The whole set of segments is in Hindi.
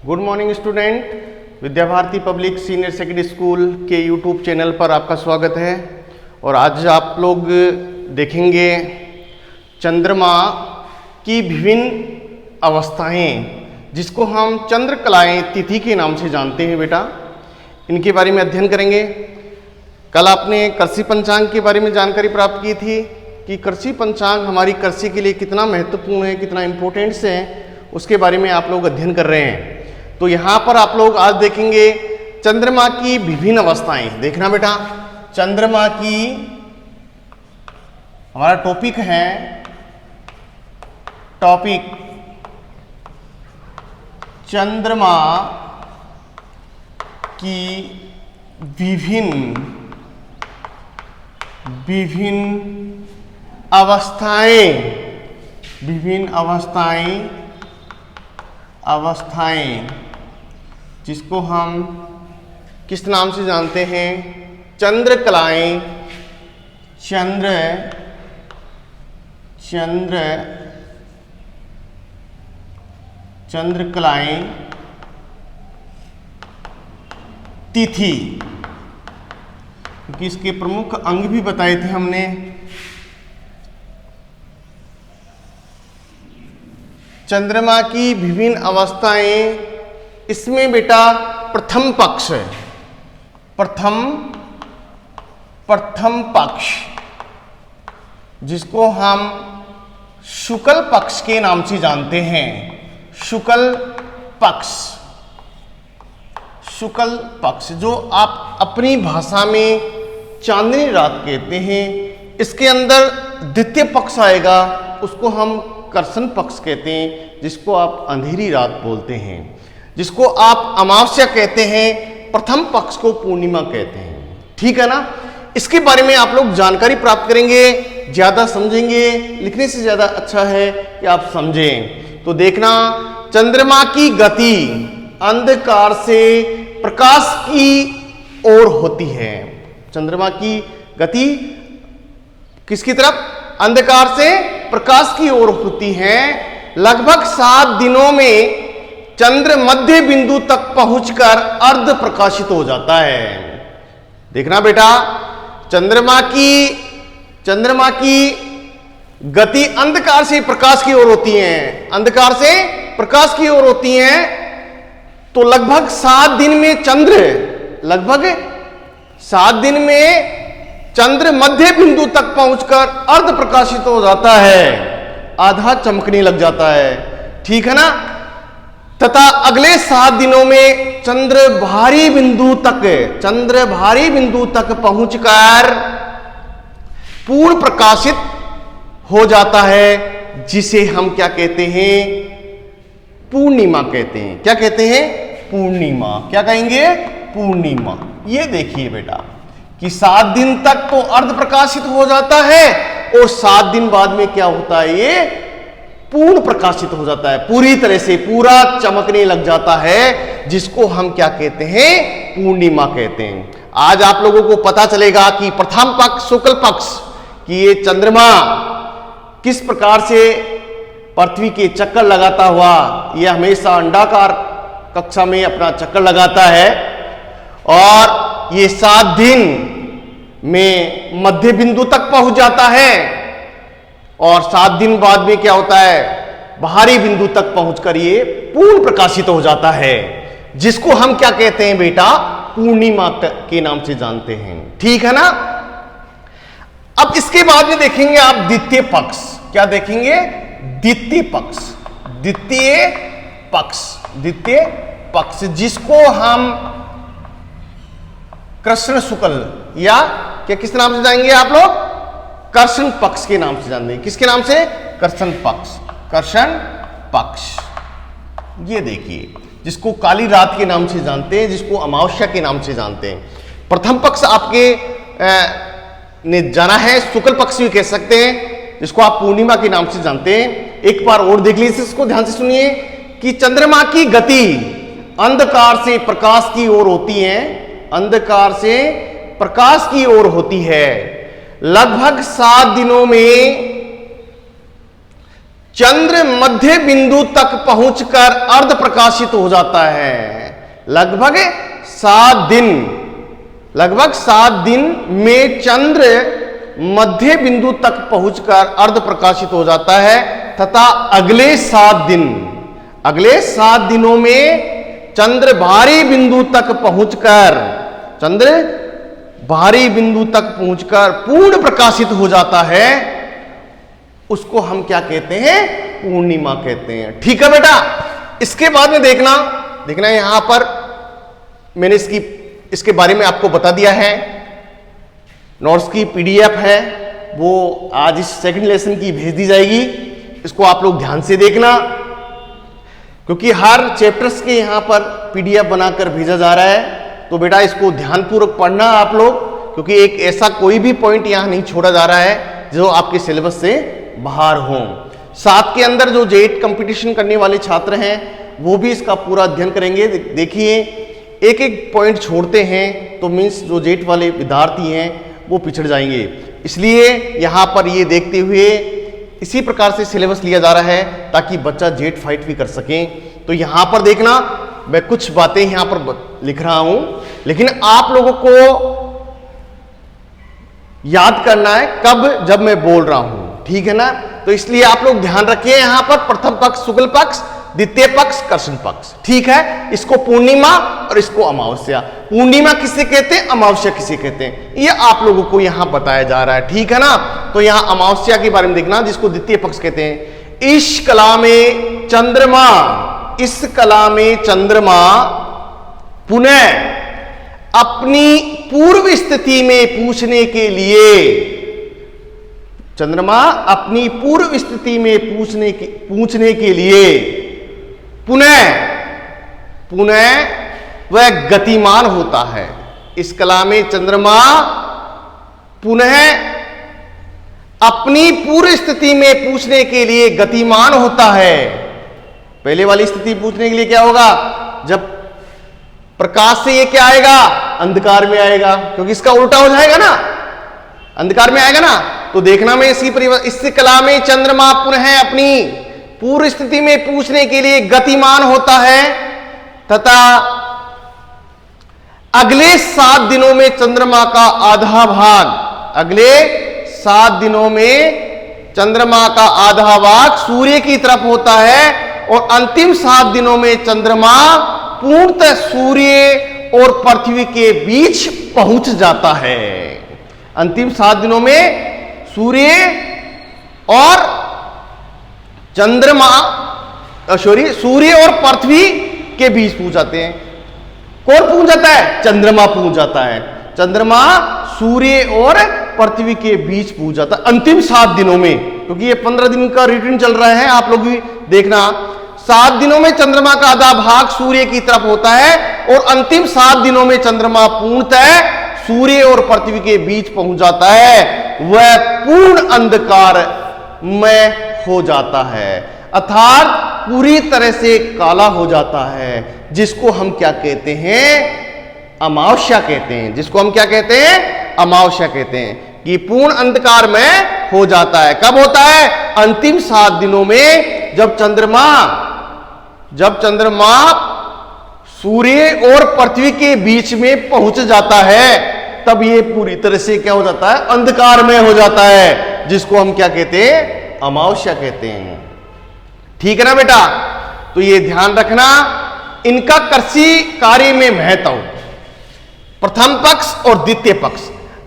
Good morning student. Vidya Bharati public senior secondary school के यूट्यूब चैनल पर आपका स्वागत है। और आज आप लोग देखेंगे चंद्रमा की विभिन्न अवस्थाएं, जिसको हम चंद्रकलाएं तिथि के नाम से जानते हैं बेटा। इनके बारे में अध्ययन करेंगे। कल आपने कृषि पंचांग के बारे में जानकारी प्राप्त की थी कि कृषि पंचांग हमारी कृषि के लिए कितना महत्वपूर्ण है, कितना इम्पोर्टेंस है, उसके बारे में आप लोग अध्ययन कर रहे हैं। तो यहाँ पर आप लोग आज देखेंगे चंद्रमा की विभिन्न अवस्थाएं। देखना बेटा, चंद्रमा की हमारा टॉपिक है चंद्रमा की विभिन्न अवस्थाएं जिसको हम किस नाम से जानते हैं? चंद्रकलाएं। चंद्रकलाएं तिथि, क्योंकि इसके प्रमुख अंग भी बताए थे हमने। चंद्रमा की विभिन्न अवस्थाएं, इसमें बेटा प्रथम पक्ष जिसको हम शुक्ल पक्ष के नाम से जानते हैं। शुक्ल पक्ष जो आप अपनी भाषा में चांदनी रात कहते हैं, इसके अंदर द्वितीय पक्ष आएगा, उसको हम कर्षण पक्ष कहते हैं, जिसको आप अंधेरी रात बोलते हैं, जिसको आप अमावस्या कहते हैं, प्रथम पक्ष को पूर्णिमा कहते हैं। ठीक है ना? इसके बारे में आप लोग जानकारी प्राप्त करेंगे, ज्यादा समझेंगे। लिखने से ज्यादा अच्छा है कि आप समझें। तो देखना, चंद्रमा की गति अंधकार से प्रकाश की ओर होती है। चंद्रमा की गति किसकी तरफ? अंधकार से प्रकाश की ओर होती है। लगभग 7 दिनों में चंद्र मध्य बिंदु तक पहुंचकर अर्ध प्रकाशित हो जाता है। देखना बेटा, चंद्रमा की गति अंधकार से प्रकाश की ओर होती है। अंधकार से प्रकाश की ओर होती है, तो लगभग 7 दिन में चंद्र मध्य बिंदु तक पहुंचकर अर्ध प्रकाशित हो जाता है, आधा चमकने लग जाता है। ठीक है ना? तथा अगले 7 दिनों में चंद्र भारी बिंदु तक पहुंचकर पूर्ण प्रकाशित हो जाता है, जिसे हम क्या कहते हैं? पूर्णिमा कहते हैं। क्या कहते हैं? पूर्णिमा। क्या कहेंगे? पूर्णिमा। ये देखिए बेटा कि 7 दिन तक तो अर्ध प्रकाशित हो जाता है, और 7 दिन बाद में क्या होता है? ये पूर्ण प्रकाशित हो जाता है, पूरी तरह से पूरा चमकने लग जाता है, जिसको हम क्या कहते हैं? पूर्णिमा कहते हैं। आज आप लोगों को पता चलेगा कि प्रथम पक्ष, शुक्ल पक्ष, कि ये चंद्रमा किस प्रकार से पृथ्वी के चक्कर लगाता हुआ, यह हमेशा अंडाकार कक्षा में अपना चक्कर लगाता है, और ये 7 दिन में मध्य बिंदु तक पहुंच जाता है, और 7 दिन बाद में क्या होता है? बाहरी बिंदु तक पहुंचकर ये पूर्ण प्रकाशित हो जाता है, जिसको हम क्या कहते हैं बेटा? पूर्णिमा के नाम से जानते हैं। ठीक है ना? अब इसके बाद में देखेंगे आप द्वितीय पक्ष। क्या देखेंगे? द्वितीय पक्ष, जिसको हम कृष्ण शुक्ल या क्या किस नाम से जाएंगे आप लोग? कर्षण पक्ष के नाम से जानते हैं। किसके नाम से? कर्षण पक्ष। ये देखिए, जिसको काली रात के नाम से जानते हैं, जिसको अमावस्या के नाम से जानते हैं। प्रथम पक्ष आपके ने जाना है, शुक्ल पक्ष भी कह सकते हैं, जिसको आप पूर्णिमा के नाम से जानते हैं। एक बार और देख लीजिए, इसको ध्यान से सुनिए कि चंद्रमा की गति अंधकार से प्रकाश की ओर होती है। अंधकार से प्रकाश की ओर होती है। लगभग 7 दिनों में चंद्र मध्य बिंदु तक पहुंचकर अर्ध प्रकाशित हो जाता है। लगभग 7 दिन में चंद्र मध्य बिंदु तक पहुंचकर अर्ध प्रकाशित हो जाता है तथा अगले 7 दिनों में चंद्र भारी बिंदु तक पहुंचकर पूर्ण प्रकाशित हो जाता है। उसको हम क्या कहते हैं? पूर्णिमा कहते हैं। ठीक है बेटा। इसके बाद में देखना यहां पर मैंने इसके बारे में आपको बता दिया है। नोट्स की पीडीएफ है, वो आज इस सेकंड लेसन की भेज दी जाएगी। इसको आप लोग ध्यान से देखना, क्योंकि हर चैप्टर्स के यहां पर पीडीएफ बनाकर भेजा जा रहा है। तो बेटा इसको ध्यानपूर्वक पढ़ना आप लोग, क्योंकि एक ऐसा कोई भी पॉइंट यहां नहीं छोड़ा जा रहा है जो आपके सिलेबस से बाहर हो। साथ के अंदर जो जेट कंपटीशन करने वाले छात्र हैं वो भी इसका पूरा अध्ययन करेंगे। देखिए एक एक पॉइंट छोड़ते हैं तो मीन्स जो जेट वाले विद्यार्थी हैं वो पिछड़ जाएंगे। इसलिए यहाँ पर ये देखते हुए इसी प्रकार से सिलेबस लिया जा रहा है ताकि बच्चा जेट फाइट भी कर सके। तो यहाँ पर देखना, मैं कुछ बातें यहाँ पर लिख रहा हूं, लेकिन आप लोगों को याद करना है कब, जब मैं बोल रहा हूं। ठीक है ना? तो इसलिए आप लोग ध्यान रखिए यहां पर प्रथम पक्ष शुक्ल पक्ष, द्वितीय पक्ष कृष्ण पक्ष। ठीक है? इसको पूर्णिमा और इसको अमावस्या। पूर्णिमा किसे कहते हैं, अमावस्या किसे कहते हैं, ये आप लोगों को यहां बताया जा रहा है। ठीक है ना? तो यहां अमावस्या के बारे में देखना, जिसको द्वितीय पक्ष कहते हैं। इस कला में चंद्रमा पुनः अपनी पूर्व स्थिति में पूछने के लिए, चंद्रमा अपनी पूर्व स्थिति में पूछने के लिए पुनः वह गतिमान होता है। इस कला में चंद्रमा पुनः अपनी पूर्व स्थिति में पूछने के लिए गतिमान होता है। पहले वाली स्थिति पूछने के लिए क्या होगा, जब प्रकाश से ये क्या आएगा, अंधकार में आएगा, क्योंकि इसका उल्टा हो जाएगा ना, अंधकार में आएगा ना। तो देखना में इस कला में चंद्रमा पुनः अपनी पूर्व स्थिति में पूछने के लिए गतिमान होता है तथा अगले 7 दिनों में चंद्रमा का आधा भाग, अगले 7 दिनों में चंद्रमा का आधा भाग सूर्य की तरफ होता है और अंतिम 7 दिनों में चंद्रमा पूर्णतः सूर्य और पृथ्वी के बीच पहुंच जाता है। अंतिम 7 दिनों में सूर्य और सूर्य और पृथ्वी के बीच पहुंच जाते हैं। कौन पहुंच जाता है, चंद्रमा पहुंच जाता है। चंद्रमा सूर्य और पृथ्वी के बीच पहुंच जाता है अंतिम 7 दिनों में, क्योंकि ये 15 दिन का रिटर्न चल रहा है, आप लोग भी देखना। 7 दिनों में चंद्रमा का आधा भाग सूर्य की तरफ होता है और अंतिम 7 दिनों में चंद्रमा पूर्णतः सूर्य और पृथ्वी के बीच पहुंच जाता है। वह पूर्ण अंधकार में हो जाता है, अर्थात पूरी तरह से काला हो जाता है, जिसको हम क्या कहते हैं, अमावस्या कहते हैं। जिसको हम क्या कहते हैं, अमावस्या कहते हैं, कि पूर्ण अंधकार में हो जाता है। कब होता है, अंतिम 7 दिनों में, जब चंद्रमा सूर्य और पृथ्वी के बीच में पहुंच जाता है, तब ये पूरी तरह से क्या हो जाता है, अंधकार में हो जाता है, जिसको हम क्या कहते हैं, अमावस्या कहते हैं। ठीक है ना बेटा? तो ये ध्यान रखना, इनका कृषि कार्य में महत्व, प्रथम पक्ष और द्वितीय पक्ष,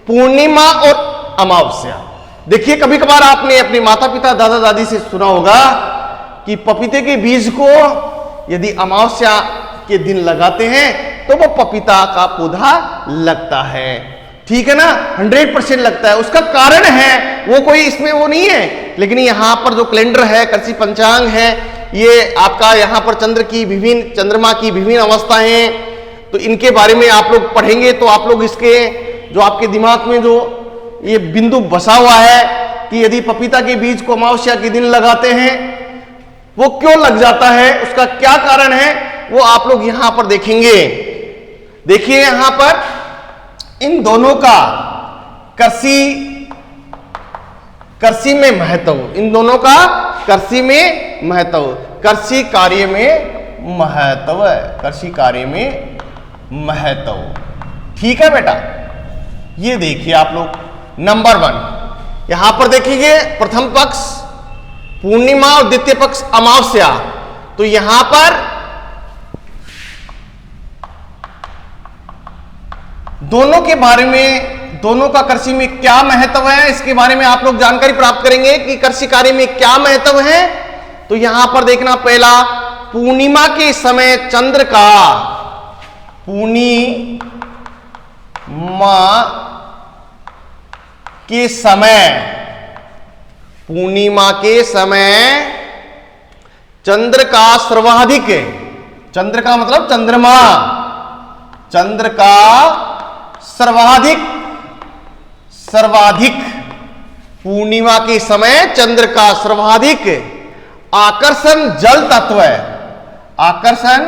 पूर्णिमा और अमावस्या। देखिए कभी कभार आपने अपने माता पिता दादा दादी से सुना होगा कि पपीते के बीज को यदि अमावस्या के दिन लगाते हैं तो वो पपीता का पौधा लगता है। ठीक है ना? 100% लगता है। उसका कारण है, वो कोई इसमें वो नहीं है, लेकिन यहां पर जो कैलेंडर है, कृषि पंचांग है, ये आपका यहां पर चंद्रमा की विभिन्न अवस्थाएं, तो इनके बारे में आप लोग पढ़ेंगे तो आप लोग इसके जो आपके दिमाग में जो ये बिंदु बसा हुआ है कि यदि पपीता के बीज को अमावस्या के दिन लगाते हैं, वो क्यों लग जाता है, उसका क्या कारण है, वो आप लोग यहां पर देखेंगे। देखिए यहां पर इन दोनों का कृषि में महत्व, इन दोनों का कृषि में महत्व, कृषि कार्य में महत्व, कृषि कार्य में महत्व। ठीक है बेटा, ये देखिए आप लोग नंबर 1 यहां पर देखिए, प्रथम पक्ष पूर्णिमा और द्वितीय पक्ष अमावस्या। तो यहां पर दोनों के बारे में, दोनों का कृषि में क्या महत्व है, इसके बारे में आप लोग जानकारी प्राप्त करेंगे कि कृषि कार्य में क्या महत्व है। तो यहां पर देखना, पहला पूर्णिमा के समय चंद्र का, पूर्णिमा के समय, पूर्णिमा के समय चंद्र का सर्वाधिक, चंद्र का मतलब चंद्रमा, चंद्र का सर्वाधिक, सर्वाधिक पूर्णिमा के समय चंद्र का सर्वाधिक आकर्षण जल तत्व है, आकर्षण,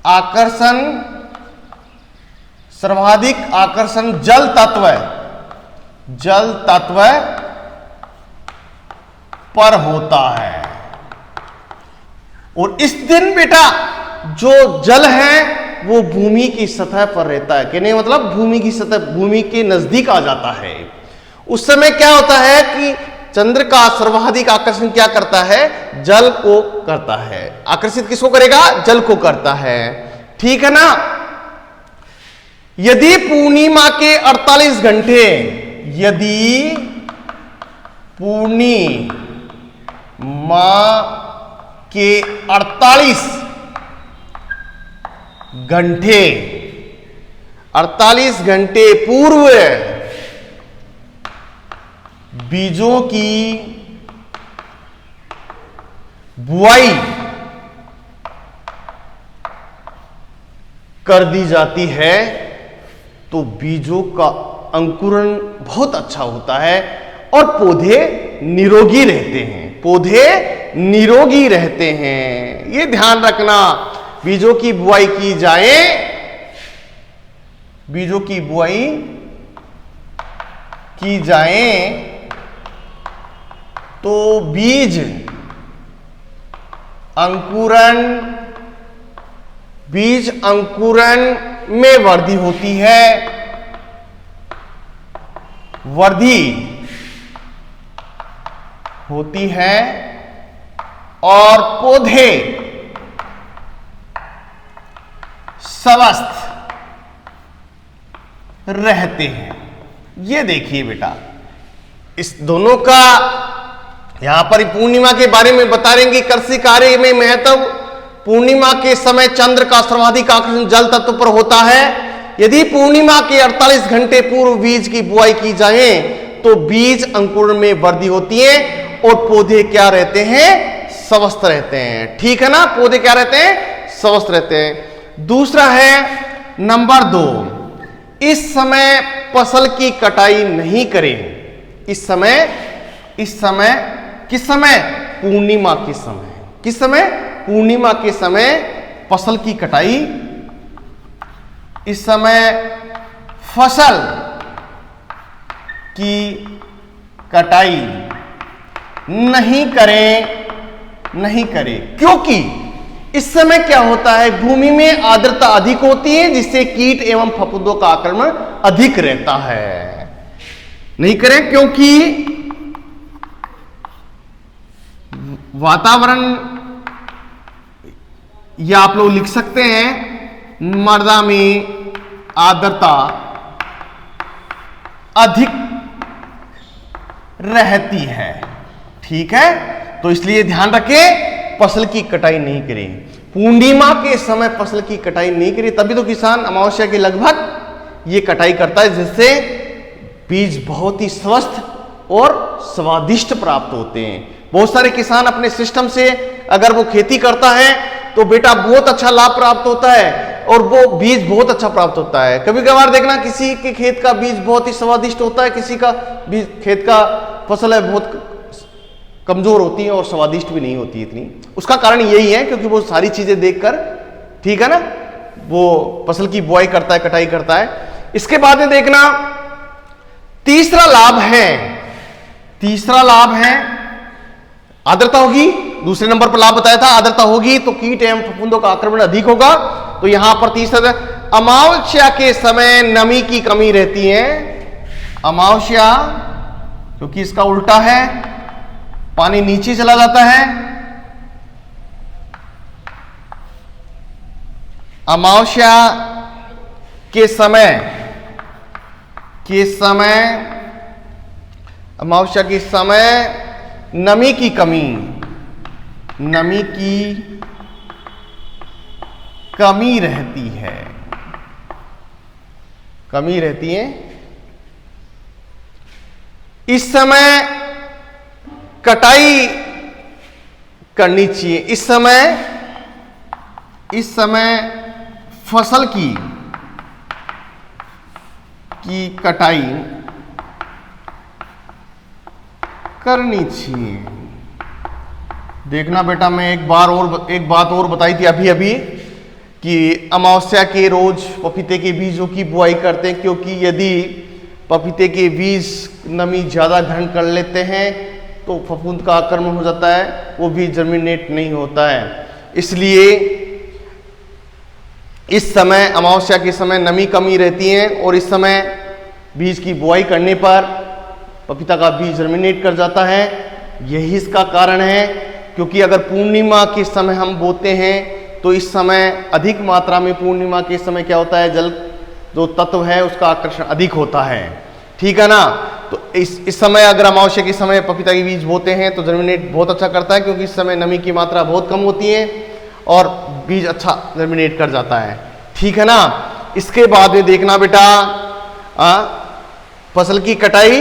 आकर्षण सर्वाधिक आकर्षण जल तत्व, जल तत्व पर होता है। और इस दिन बेटा जो जल है वो भूमि की सतह पर रहता है, कि नहीं मतलब भूमि की सतह, भूमि के नजदीक आ जाता है। उस समय क्या होता है कि चंद्र का सर्वाधिक आकर्षण क्या करता है, जल को करता है। आकर्षित किसको करेगा, जल को करता है। ठीक है ना। यदि पूर्णिमा के 48 घंटे, यदि पूर्णिमा के 48 घंटे, 48 घंटे पूर्व बीजों की बुआई कर दी जाती है तो बीजों का अंकुरण बहुत अच्छा होता है और पौधे निरोगी रहते हैं, पौधे निरोगी रहते हैं। ये ध्यान रखना, बीजों की बुआई की जाए, बीजों की बुआई की जाए तो बीज अंकुरण, बीज अंकुरण में वृद्धि होती है, वृद्धि होती है और पौधे स्वस्थ रहते हैं। ये देखिए बेटा, इस दोनों का यहां पर पूर्णिमा के बारे में बता रहेंगे, कृषि कार्य में महत्व। पूर्णिमा के समय चंद्र का सर्वाधिक आकर्षण जल तत्व पर होता है। यदि पूर्णिमा के 48 घंटे पूर्व बीज की बुआई की जाए तो बीज अंकुरण में वृद्धि होती है और पौधे क्या रहते हैं, स्वस्थ रहते हैं। ठीक है ना, पौधे क्या रहते हैं, स्वस्थ रहते हैं। दूसरा है नंबर 2, इस समय फसल की कटाई नहीं करें। इस समय, इस समय किस समय, पूर्णिमा के समय, किस समय, पूर्णिमा के समय फसल की कटाई, इस समय फसल की कटाई नहीं करें, नहीं करें। क्योंकि इस समय क्या होता है, भूमि में आर्द्रता अधिक होती है जिससे कीट एवं फफूंदों का आक्रमण अधिक रहता है। नहीं करें क्योंकि वातावरण, या आप लोग लिख सकते हैं मृदा में आर्द्रता अधिक रहती है। ठीक है, तो इसलिए ध्यान रखें फसल की कटाई नहीं करें, पूर्णिमा के समय फसल की कटाई नहीं करें। तभी तो किसान अमावस्या के लगभग ये कटाई करता है, जिससे बीज बहुत ही स्वस्थ और स्वादिष्ट प्राप्त होते हैं। बहुत सारे किसान अपने सिस्टम से अगर वो खेती करता है तो बेटा बहुत अच्छा लाभ प्राप्त होता है और वो बीज बहुत अच्छा प्राप्त होता है। कभी कभार देखना किसी के खेत का बीज बहुत ही स्वादिष्ट होता है, किसी का बीज, खेत का फसल है बहुत कमजोर होती है और स्वादिष्ट भी नहीं होती इतनी। उसका कारण यही है क्योंकि वो सारी चीजें देखकर, ठीक है ना, वो फसल की बुआई करता है, कटाई करता है। इसके बाद में देखना तीसरा लाभ है, तीसरा लाभ है आर्द्रता होगी, दूसरे नंबर पर लाभ बताया था, आर्द्रता होगी तो कीट एवं फफूंदों का आक्रमण अधिक होगा। तो यहां पर तीसरा, अमावस्या के समय नमी की कमी रहती है। अमावस्या क्योंकि इसका उल्टा है, पानी नीचे चला जाता है। अमावस्या के समय अमावस्या के समय नमी की कमी रहती है। इस समय कटाई करनी चाहिए। इस समय फसल की कटाई करनी चाहिए। देखना बेटा, मैं एक बात और बताई थी अभी कि अमावस्या के रोज पपीते के बीजों की बुआई करते हैं, क्योंकि यदि पपीते के बीज नमी ज़्यादा ग्रहण कर लेते हैं तो फफूंद का आक्रमण हो जाता है, वो भी जर्मिनेट नहीं होता है। इसलिए इस समय अमावस्या के समय नमी कमी रहती है और इस समय बीज की बुआई करने पर पपीता का बीज जर्मिनेट कर जाता है। यही इसका कारण है, क्योंकि अगर पूर्णिमा के समय हम बोते हैं तो इस समय अधिक मात्रा में, पूर्णिमा के समय क्या होता है, जल जो तत्व है उसका आकर्षण अधिक होता है, ठीक है ना। तो इस समय अगर अमावस्या के समय पपीता के बीज बोते हैं तो जर्मिनेट बहुत अच्छा करता है, क्योंकि इस समय नमी की मात्रा बहुत कम होती है और बीज अच्छा जर्मिनेट कर जाता है, ठीक है ना। इसके बाद में देखना बेटा, फसल की कटाई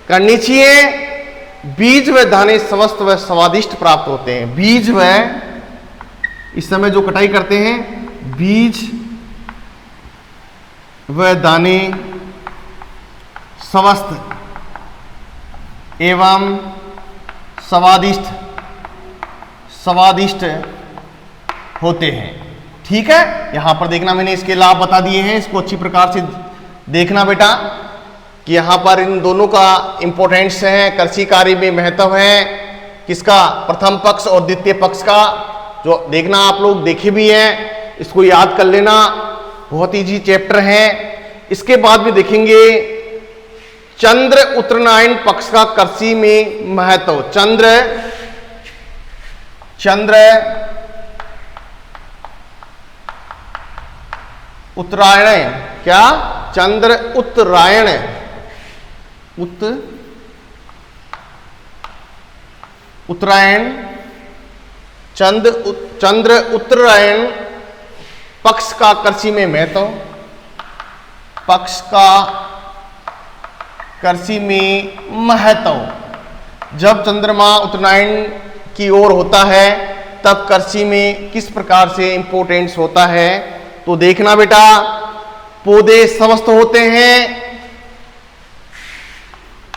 करनी चाहिए। बीज व दाने स्वस्थ व स्वादिष्ट प्राप्त होते हैं। बीज व, इस समय जो कटाई करते हैं, बीज व दाने स्वस्थ एवं स्वादिष्ट होते हैं, ठीक है। यहां पर देखना, मैंने इसके लाभ बता दिए हैं, इसको अच्छी प्रकार से देखना बेटा कि यहां पर इन दोनों का इंपॉर्टेंस है, कृषि कार्य में महत्व है किसका, प्रथम पक्ष और द्वितीय पक्ष का। जो देखना आप लोग देखे भी हैं, इसको याद कर लेना, बहुत इजी चैप्टर है। इसके बाद भी देखेंगे चंद्र उत्तरायण पक्ष का कृषि में महत्व। चंद्र उत्तरायण, क्या, चंद्र उत्तरायण, चंद्र उत्तरायण पक्ष का कृषि में महत्व। जब चंद्रमा उत्तरायण की ओर होता है तब कृषि में किस प्रकार से इंपॉर्टेंस होता है, तो देखना बेटा, पौधे स्वस्थ होते हैं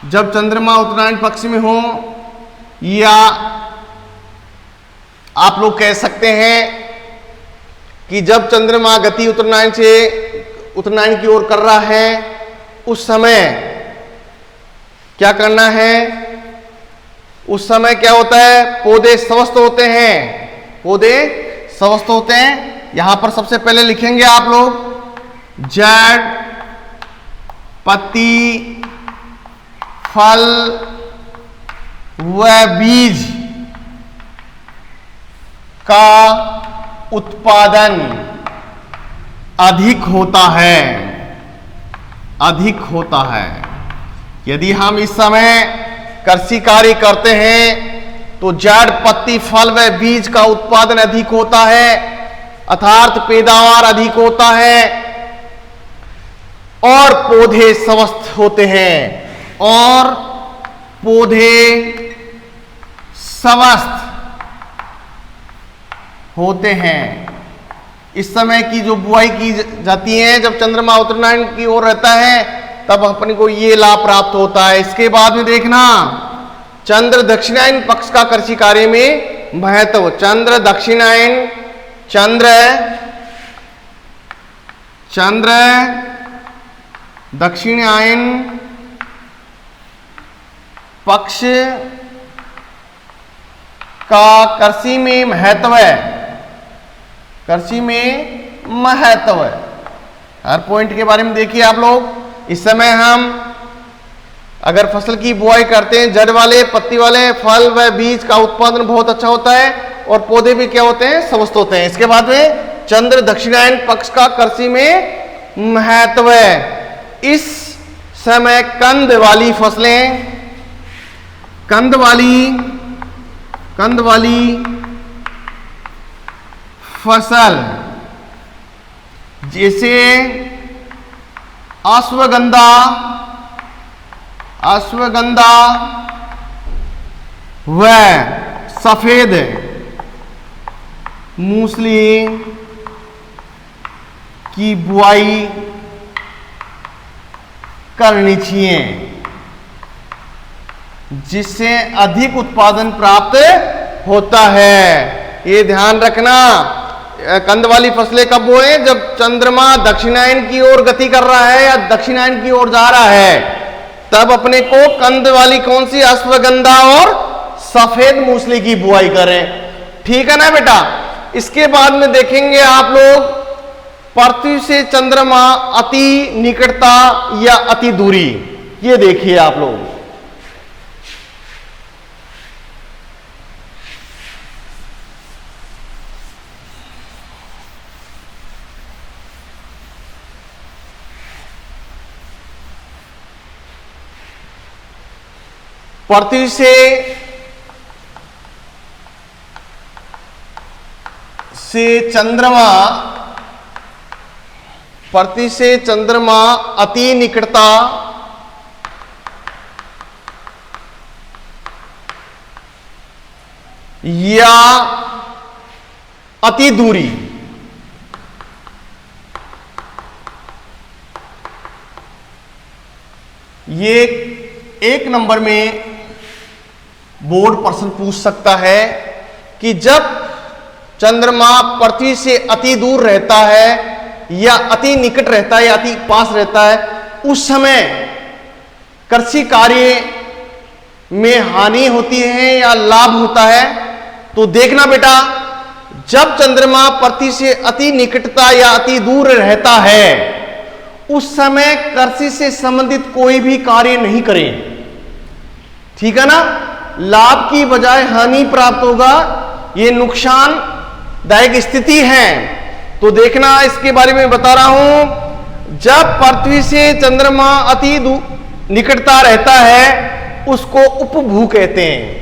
जब चंद्रमा उत्तरायण पक्ष में हो, या आप लोग कह सकते हैं कि जब चंद्रमा गति उत्तरायण की ओर कर रहा है, उस समय क्या करना है, उस समय क्या होता है, पौधे स्वस्थ होते हैं। यहां पर सबसे पहले लिखेंगे आप लोग, जड़, पत्ती, फल व बीज का उत्पादन अधिक होता है। यदि हम इस समय कृषि कार्य करते हैं तो जड़, पत्ती, फल व बीज का उत्पादन अधिक होता है, अर्थात पैदावार अधिक होता है और पौधे स्वस्थ होते हैं, और पौधे स्वस्थ होते हैं। इस समय की जो बुआई की जाती है, जब चंद्रमा उत्तरायण की ओर रहता है तब अपने को ये लाभ प्राप्त होता है। इसके बाद में देखना, चंद्र दक्षिणायन पक्ष का कृषि कार्य में महत्व। चंद्र दक्षिणायन पक्ष का कृषि में महत्व है, कृषि में महत्व है। हर पॉइंट के बारे में देखिए आप लोग। इस समय हम अगर फसल की बुआई करते हैं, जड़ वाले पत्ती वाले फल व बीज का उत्पादन बहुत अच्छा होता है और पौधे भी क्या होते हैं, स्वस्थ होते हैं। इसके बाद में चंद्र दक्षिणायन पक्ष का कृषि में महत्व है। इस समय कंद वाली फसलें, कंद वाली फसल जैसे अश्वगंधा व सफेद मूसली की बुआई करनी चाहिए, जिससे अधिक उत्पादन प्राप्त होता है। ये ध्यान रखना, कंद वाली फसलें कब बोएं, जब चंद्रमा दक्षिणायन की ओर गति कर रहा है या दक्षिणायन की ओर जा रहा है, तब अपने को कंद वाली कौन सी, अश्वगंधा और सफेद मूसली की बुआई करें। ठीक है ना बेटा। इसके बाद में देखेंगे आप लोग पृथ्वी से चंद्रमा अति निकटता या अति दूरी। ये देखिए आप लोग, पृथ्वी से चंद्रमा अति निकटता या अति दूरी, ये एक नंबर में बोर्ड प्रश्न पूछ सकता है कि जब चंद्रमा पृथ्वी से अति दूर रहता है या अति निकट रहता है या अति पास रहता है, उस समय कृषि कार्य में हानि होती है या लाभ होता है। तो देखना बेटा, जब चंद्रमा पृथ्वी से अति निकटता या अति दूर रहता है, उस समय कृषि से संबंधित कोई भी कार्य नहीं करें। ठीक है ना। लाभ की बजाय हानि प्राप्त होगा, ये नुकसानदायक स्थिति है। तो देखना, इसके बारे में बता रहा हूं। जब पृथ्वी से चंद्रमा अति निकटता रहता है, उसको उपभू कहते हैं।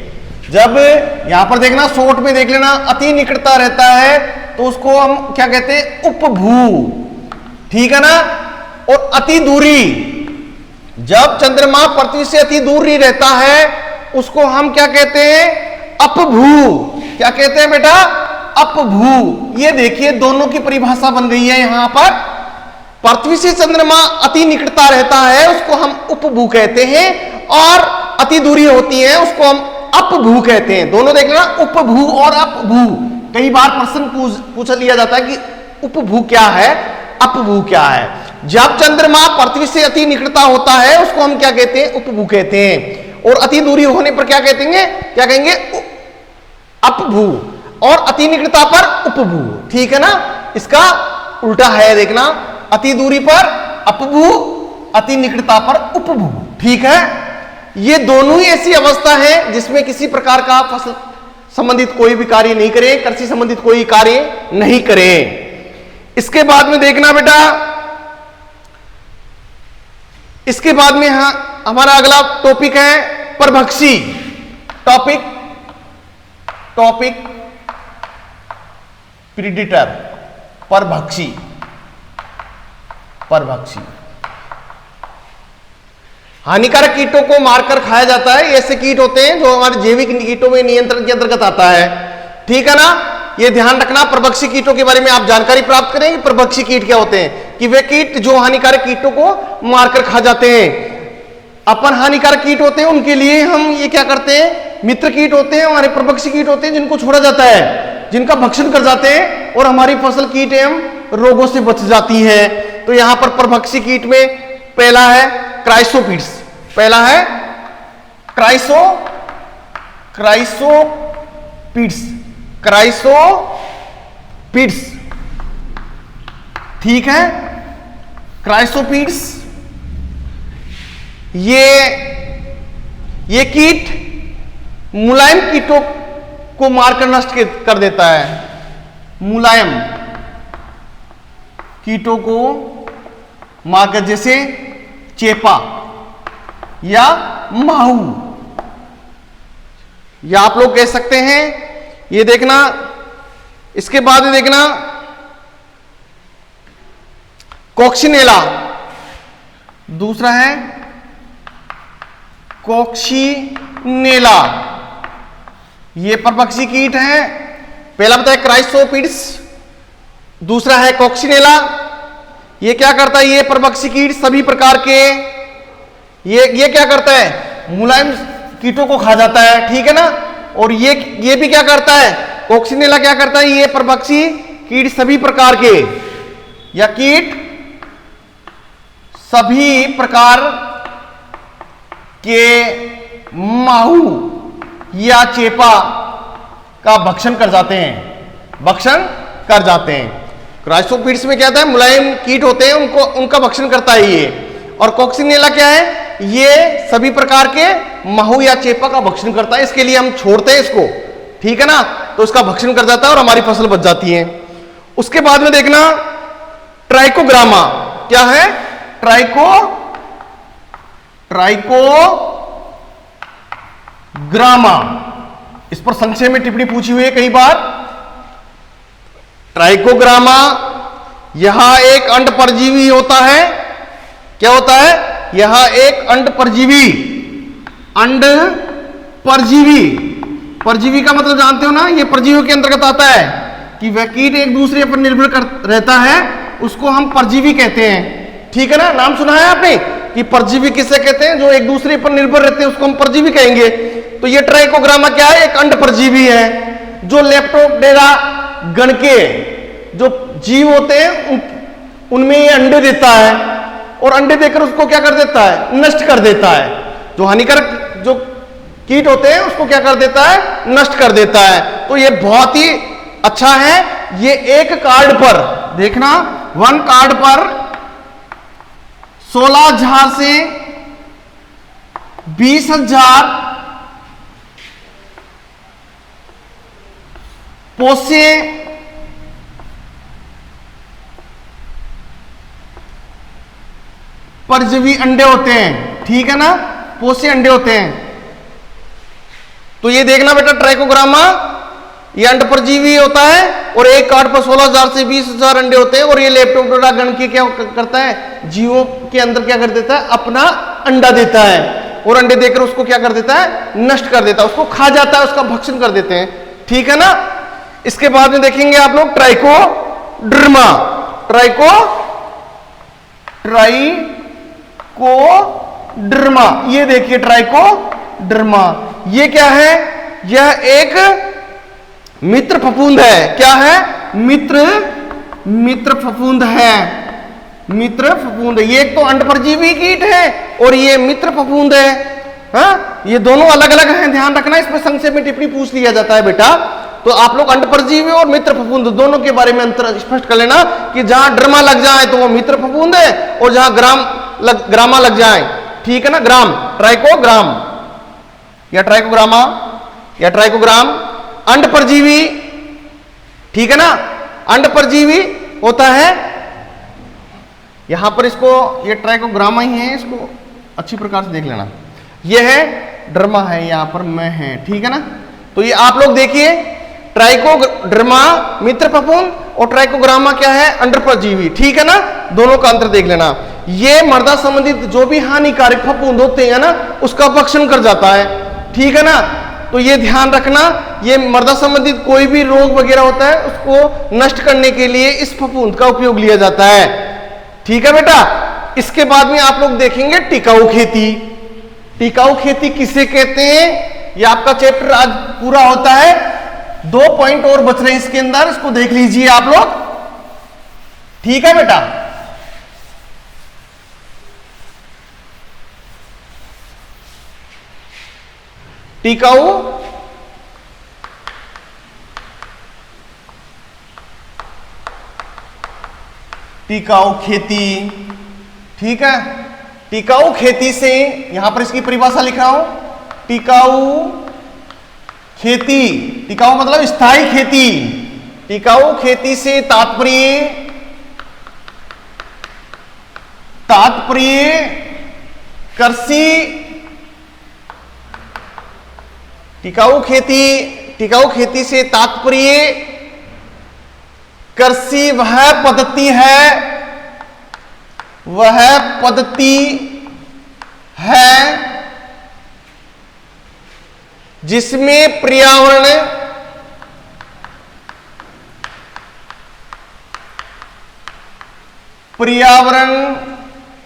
जब यहां पर देखना, शॉर्ट में देख लेना, अति निकटता रहता है तो उसको हम क्या कहते हैं, उपभू। ठीक है ना। और अति दूरी, जब चंद्रमा पृथ्वी से अति दूरी रहता है, उसको हम क्या कहते हैं, अपभू। क्या कहते हैं बेटा, अपभू। ये देखिए, दोनों की परिभाषा बन गई है यहां पर। पृथ्वी से चंद्रमा अति निकटता रहता है, उसको हम उपभू कहते हैं, और अति दूरी होती है उसको हम अपभू कहते हैं। दोनों देख लेना, उपभू और अपभू। कई बार प्रश्न पूछ लिया जाता है कि उपभू क्या है, अपभू क्या है। जब चंद्रमा पृथ्वी से अति निकटता होता है, उसको हम क्या कहते हैं, उपभू कहते हैं। और अति दूरी होने पर क्या कहेंगे, क्या कहेंगे, अपभू। और अति निकटता पर उपभू। ठीक है ना। इसका उल्टा है, देखना, अति दूरी पर अपभू, अति निकटता पर उपभू। ठीक है। ये दोनों ही ऐसी अवस्था है जिसमें किसी प्रकार का फसल संबंधित कोई भी कार्य नहीं करें, कृषि संबंधित कोई कार्य नहीं करें। इसके बाद में देखना बेटा, इसके बाद में हमारा अगला टॉपिक है परभक्षी। टॉपिक प्रीडेटर, परभक्षी। हानिकारक कीटों को मारकर खाया जाता है। ऐसे कीट होते हैं जो हमारे जैविक कीटों में नियंत्रण के अंतर्गत आता है। ठीक है ना। ये ध्यान रखना, परभक्षी कीटों के बारे में आप जानकारी प्राप्त करें कि परभक्षी कीट क्या होते हैं, कि वे कीट जो हानिकारक कीटों को मारकर खा जाते हैं। अपन हानिकारक कीट होते हैं, उनके लिए हम ये क्या करते हैं, मित्र कीट होते हैं, हमारे परभक्षी कीट होते हैं, जिनको छोड़ा जाता है, जिनका भक्षण कर जाते हैं और हमारी फसल कीट एवं रोगों से बच जाती है। तो यहां पर परभक्षी कीट में पहला है क्राइसोपिड्स। पहला है पिड्स, क्राइसोपिड्स, ठीक है, क्राइसोपिड्स। ये कीट मुलायम कीटों को मारकर नष्ट कर देता है, मुलायम कीटों को मारकर, जैसे चेपा या माहू, या आप लोग कह सकते हैं, ये देखना, इसके बाद में देखना कॉक्सिनेला, दूसरा है कॉक्सिनेला, ये परभक्षी कीट है। पहला बताया क्राइसोपिड्स, दूसरा है कॉक्सिनेला। ये क्या करता है, ये परभक्षी कीट सभी प्रकार के, ये क्या करता है, मुलायम कीटों को खा जाता है, ठीक है ना। और ये भी क्या करता है, कॉक्सिनेला क्या करता है, ये परभक्षी कीट सभी प्रकार के, या कीट सभी प्रकार के माहू या चेपा का भक्षण कर जाते हैं, भक्षण कर जाते हैं। क्राइसोपिड्स में क्या था, मुलायम कीट होते हैं, उनका भक्षण करता है ये। और कॉक्सिनेला क्या है, ये सभी प्रकार के माहू या चेपा का भक्षण करता है, इसके लिए हम छोड़ते हैं इसको, ठीक है ना, तो इसका भक्षण कर जाता है और हमारी फसल बच जाती है। उसके बाद में देखना ट्राइकोग्रामा, क्या है, ट्राइकोग्रामा, इस पर संक्षेप में टिप्पणी पूछी हुई है कई बार। ट्राइकोग्रामा, यहां एक अंड परजीवी होता है, क्या होता है, यहां एक अंड परजीवी, अंड परजीवी, परजीवी का मतलब जानते हो ना, ये परजीवियों के अंतर्गत आता है कि वह कीट एक दूसरे पर निर्भर रहता है, उसको हम परजीवी कहते हैं, ठीक है ना। नाम सुना है आपने कि परजीवी किसे कहते हैं, जो एक दूसरे पर निर्भर रहते हैं, उसको हम परजीवी कहेंगे। तो ये ट्राइकोग्रामा क्या है, एक अंड परजीवी है, जो लेप्टोप्टेरा गण के जो जीव होते हैं उनमें ये अंडे देता है, और अंडे देकर उसको क्या कर देता है, नष्ट कर देता है। जो हानिकारक जो कीट होते हैं उसको क्या कर देता है, नष्ट कर देता है। तो ये बहुत ही अच्छा है। ये एक कार्ड पर देखना, 1 कार्ड पर 16,000 से 20,000 पोसे परजीवी अंडे होते हैं, ठीक है ना, पोसे अंडे होते हैं। तो ये देखना बेटा, ट्राइकोग्रामा ये अंड परजीवी होता है, और एक कार्ड पर 16,000 से 20,000 अंडे होते हैं, और ये लेप्टोप्टेरा गण के क्या करता है, जीवों के अंदर क्या कर देता है, अपना अंडा देता है, और अंडे देकर उसको क्या कर देता है, नष्ट कर देता है, उसको खा जाता है, उसका भक्षण कर देते हैं, ठीक है ना। इसके बाद में देखेंगे आप लोग ट्राइकोडर्मा, ट्राइकोडर्मा, ये देखिए ट्राइकोडर्मा, ये क्या है, यह एक मित्र फफूंद है, क्या है, मित्र फफूंद है, मित्र फफूंद है। ये एक तो अंड परजीवी कीट है और ये मित्र फफूंद है, हाँ? ये दोनों अलग अलग हैं, ध्यान रखना, इसमें संक्षेप में टिप्पणी पूछ लिया जाता है बेटा। तो आप लोग अंड परजीवी और मित्र फफूंद दोनों के बारे में अंतर स्पष्ट कर लेना कि जहां ड्रमा लग जाए तो वो मित्र फफूंद है, और जहां ग्रामा लग जाए, ठीक है ना, ट्राइकोग्राम या ट्राइकोग्रामा या ट्राइकोग्राम, अंड परजीवी, ठीक है ना, अंड परजीवी होता है। यहां पर इसको, ये ट्राइकोग्रामा ही है, इसको अच्छी प्रकार से देख लेना, ये है ड्रमा है, यहां पर मैं है, ठीक है ना। तो ये आप लोग देखिए, ट्राइकोड्रमा मित्र फफूंद और ट्राइकोग्रामा क्या है, अंड परजीवी, ठीक है ना, दोनों का अंतर देख लेना। ये मर्दा संबंधित जो भी हानिकारक फफूंद होते हैं ना, उसका भक्षण कर जाता है, ठीक है ना। तो ये ध्यान रखना, ये मर्दा संबंधित कोई भी रोग वगैरह होता है उसको नष्ट करने के लिए इस फफूंद का उपयोग लिया जाता है, ठीक है बेटा। इसके बाद में आप लोग देखेंगे टिकाऊ खेती। टिकाऊ खेती किसे कहते हैं, ये आपका चैप्टर आज पूरा होता है, 2 पॉइंट और बच रहे हैं इसके अंदर, इसको देख लीजिए आप लोग, ठीक है बेटा। टिकाऊ टिकाऊ खेती। ठीक है, टिकाऊ खेती से, यहां पर इसकी परिभाषा लिख रहा हूं, टिकाऊ खेती, टिकाऊ मतलब स्थायी खेती। टिकाऊ खेती से तात्पर्य कृषि, टिकाऊ खेती से तात्पर्य कृषि वह पद्धति है जिसमें पर्यावरण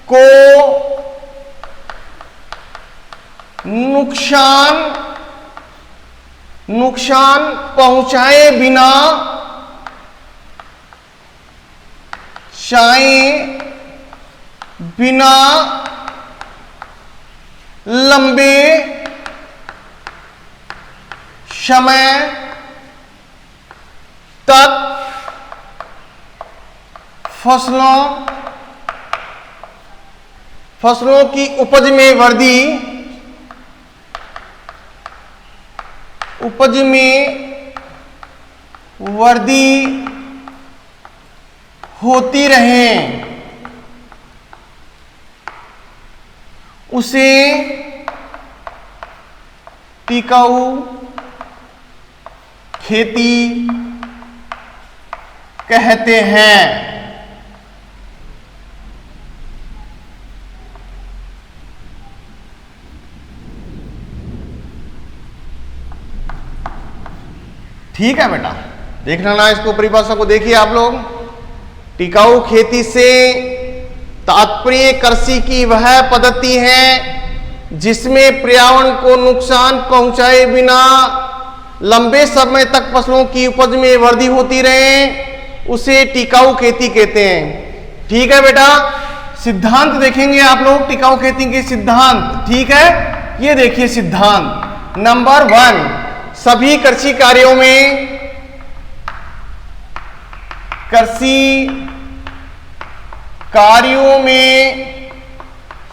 को नुकसान पहुंचाए बिना लंबे समय तक फसलों की उपज में वृद्धि होती रहे, उसे टिकाऊ खेती कहते हैं। ठीक है बेटा, देखना ना, इसको परिभाषा को देखिए आप लोग। टिकाऊ खेती से तात्पर्य कृषि की वह पद्धति है जिसमें पर्यावरण को नुकसान पहुंचाए बिना लंबे समय तक फसलों की उपज में वृद्धि होती रहे, उसे टिकाऊ खेती कहते हैं। ठीक है बेटा, सिद्धांत देखेंगे आप लोग टिकाऊ खेती के सिद्धांत। ठीक है, ये देखिए सिद्धांत नंबर 1, सभी कृषि कार्यों में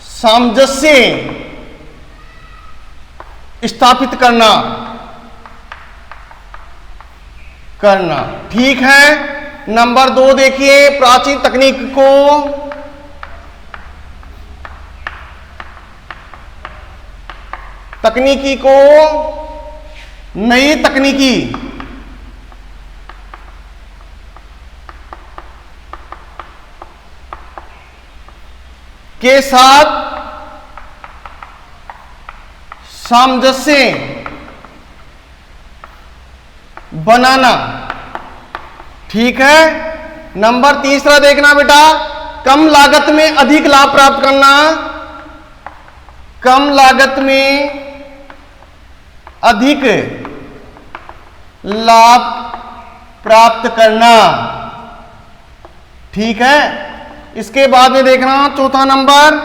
सामंजस्य स्थापित करना। ठीक है, नंबर 2 देखिए, प्राचीन तकनीकी को नई तकनीकी के साथ सामंजस्य बनाना। ठीक है, नंबर 3 देखना बेटा, कम लागत में अधिक लाभ प्राप्त करना। कम लागत में अधिक लाभ प्राप्त करना। ठीक है, इसके बाद में देखना 4 नंबर,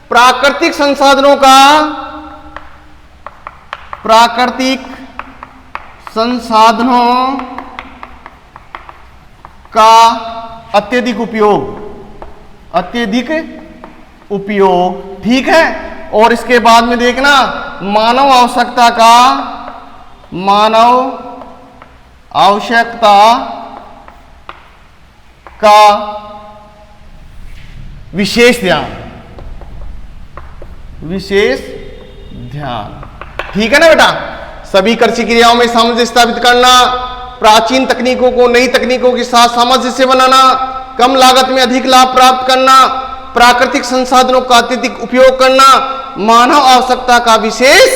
प्राकृतिक संसाधनों का अत्यधिक उपयोग। ठीक है, और इसके बाद में देखना मानव आवश्यकता का विशेष ध्यान। ठीक है ना बेटा, सभी कृषि क्रियाओं में सामंजस्य स्थापित करना, प्राचीन तकनीकों को नई तकनीकों के साथ सामंजस्य बनाना, कम लागत में अधिक लाभ प्राप्त करना, प्राकृतिक संसाधनों का अत्यधिक उपयोग करना, मानव आवश्यकता का विशेष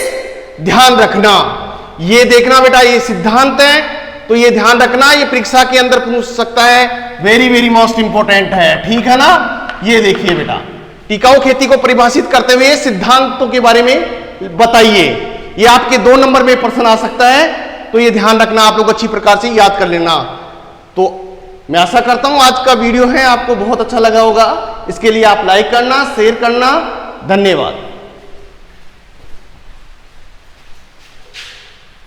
ध्यान रखना। ये देखना बेटा, ये सिद्धांत है, तो ये ध्यान रखना, ये परीक्षा के अंदर पूछ सकता है, वेरी वेरी मोस्ट इंपॉर्टेंट है। ठीक है ना, ये देखिए बेटा, टिकाऊ खेती को परिभाषित करते हुए सिद्धांतों के बारे में बताइए। ये आपके 2 नंबर में प्रश्न आ सकता है, तो ये ध्यान रखना, आप लोग अच्छी प्रकार से याद कर लेना। तो मैं आशा करता हूं आज का वीडियो है आपको बहुत अच्छा लगा होगा। इसके लिए आप लाइक करना, शेयर करना। धन्यवाद।